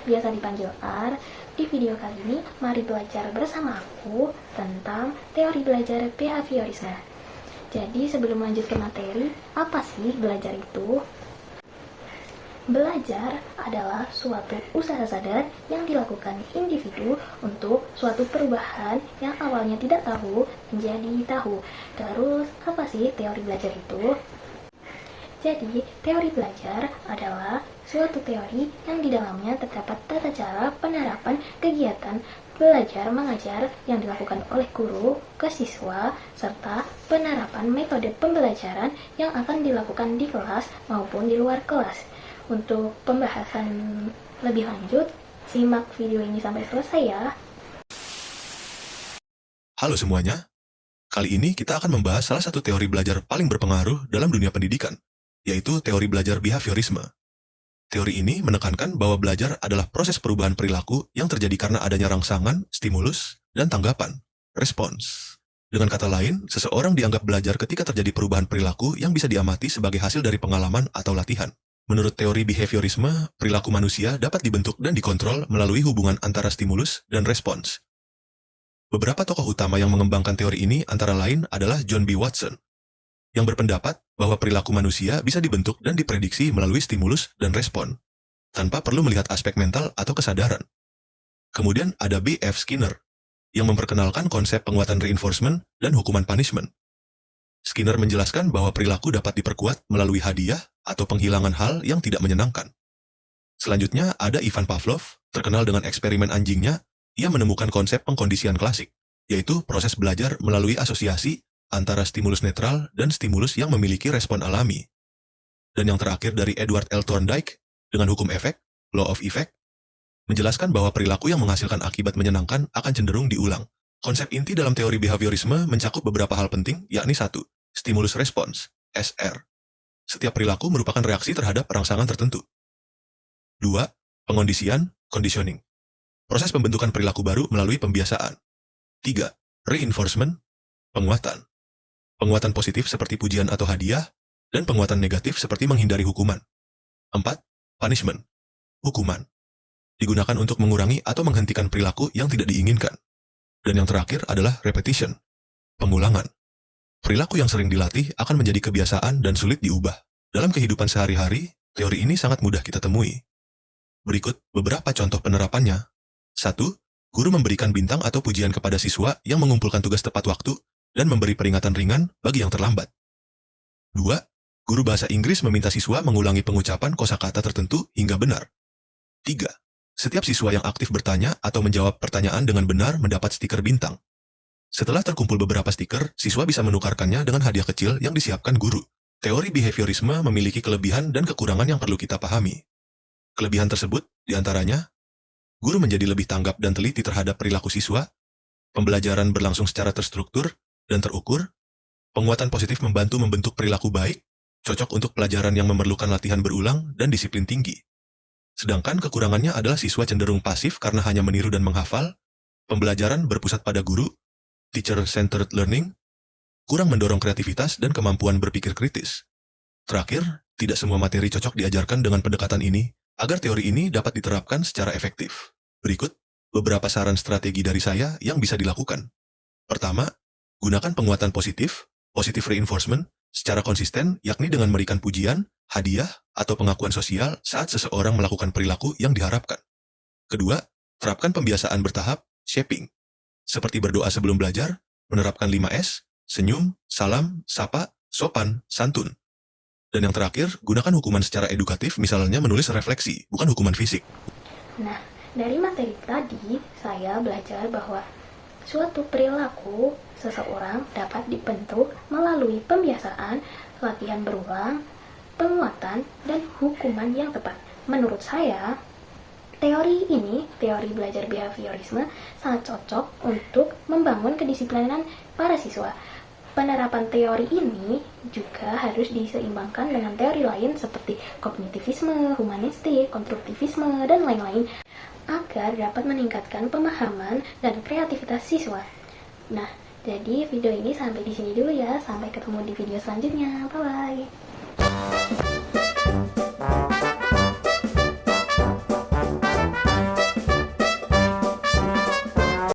biasa dipanggil R. Di video kali ini, mari belajar bersama aku tentang teori belajar behaviorisme. Jadi sebelum lanjut ke materi, apa sih belajar itu? Belajar adalah suatu usaha sadar yang dilakukan individu untuk suatu perubahan yang awalnya tidak tahu menjadi tahu. Terus, apa sih teori belajar itu? Jadi, teori belajar adalah suatu teori yang di dalamnya terdapat tata cara penerapan kegiatan belajar mengajar yang dilakukan oleh guru ke siswa, serta penerapan metode pembelajaran yang akan dilakukan di kelas maupun di luar kelas. Untuk pembahasan lebih lanjut, simak video ini sampai selesai ya. Halo semuanya, kali ini kita akan membahas salah satu teori belajar paling berpengaruh dalam dunia pendidikan, yaitu teori belajar behaviorisme. Teori ini menekankan bahwa belajar adalah proses perubahan perilaku yang terjadi karena adanya rangsangan, stimulus, dan tanggapan, respons. Dengan kata lain, seseorang dianggap belajar ketika terjadi perubahan perilaku yang bisa diamati sebagai hasil dari pengalaman atau latihan. Menurut teori behaviorisme, perilaku manusia dapat dibentuk dan dikontrol melalui hubungan antara stimulus dan respons. Beberapa tokoh utama yang mengembangkan teori ini antara lain adalah John B. Watson, yang berpendapat bahwa perilaku manusia bisa dibentuk dan diprediksi melalui stimulus dan respon, tanpa perlu melihat aspek mental atau kesadaran. Kemudian ada B. F. Skinner, yang memperkenalkan konsep penguatan reinforcement dan hukuman punishment. Skinner menjelaskan bahwa perilaku dapat diperkuat melalui hadiah atau penghilangan hal yang tidak menyenangkan. Selanjutnya ada Ivan Pavlov, terkenal dengan eksperimen anjingnya. Ia menemukan konsep pengkondisian klasik, yaitu proses belajar melalui asosiasi antara stimulus netral dan stimulus yang memiliki respon alami. Dan yang terakhir dari Edward L. Thorndike, dengan hukum efek, law of effect, menjelaskan bahwa perilaku yang menghasilkan akibat menyenangkan akan cenderung diulang. Konsep inti dalam teori behaviorisme mencakup beberapa hal penting, yakni 1. Stimulus response, SR. Setiap perilaku merupakan reaksi terhadap rangsangan tertentu. 2. Pengondisian, conditioning. Proses pembentukan perilaku baru melalui pembiasaan. 3. Reinforcement, penguatan. Penguatan positif seperti pujian atau hadiah, dan penguatan negatif seperti menghindari hukuman. 4. Punishment, hukuman. Digunakan untuk mengurangi atau menghentikan perilaku yang tidak diinginkan. Dan yang terakhir adalah repetition, pengulangan. Perilaku yang sering dilatih akan menjadi kebiasaan dan sulit diubah. Dalam kehidupan sehari-hari, teori ini sangat mudah kita temui. Berikut beberapa contoh penerapannya. 1. Guru memberikan bintang atau pujian kepada siswa yang mengumpulkan tugas tepat waktu dan memberi peringatan ringan bagi yang terlambat. 2. Guru bahasa Inggris meminta siswa mengulangi pengucapan kosakata tertentu hingga benar. 3. Setiap siswa yang aktif bertanya atau menjawab pertanyaan dengan benar mendapat stiker bintang. Setelah terkumpul beberapa stiker, siswa bisa menukarkannya dengan hadiah kecil yang disiapkan guru. Teori behaviorisme memiliki kelebihan dan kekurangan yang perlu kita pahami. Kelebihan tersebut, diantaranya, guru menjadi lebih tanggap dan teliti terhadap perilaku siswa, pembelajaran berlangsung secara terstruktur dan terukur, penguatan positif membantu membentuk perilaku baik, cocok untuk pelajaran yang memerlukan latihan berulang dan disiplin tinggi. Sedangkan kekurangannya adalah siswa cenderung pasif karena hanya meniru dan menghafal, pembelajaran berpusat pada guru, teacher-centered learning, kurang mendorong kreativitas dan kemampuan berpikir kritis. Terakhir, tidak semua materi cocok diajarkan dengan pendekatan ini, agar teori ini dapat diterapkan secara efektif. Berikut, beberapa saran strategi dari saya yang bisa dilakukan. Pertama, gunakan penguatan positif, positive reinforcement, secara konsisten, yakni dengan memberikan pujian, hadiah, atau pengakuan sosial saat seseorang melakukan perilaku yang diharapkan. Kedua, terapkan pembiasaan bertahap, shaping. Seperti berdoa sebelum belajar, menerapkan 5S, senyum, salam, sapa, sopan, santun. Dan yang terakhir, gunakan hukuman secara edukatif, misalnya menulis refleksi, bukan hukuman fisik. Nah, dari materi tadi, saya belajar bahwa suatu perilaku seseorang dapat dibentuk melalui pembiasaan, latihan berulang, penguatan, dan hukuman yang tepat. Menurut saya, teori belajar behaviorisme, sangat cocok untuk membangun kedisiplinan para siswa. Penerapan teori ini juga harus diseimbangkan dengan teori lain seperti kognitivisme, humanistik, konstruktivisme, dan lain-lain agar dapat meningkatkan pemahaman dan kreativitas siswa. Nah, jadi video ini sampai di sini dulu ya. Sampai ketemu di video selanjutnya. Bye-bye.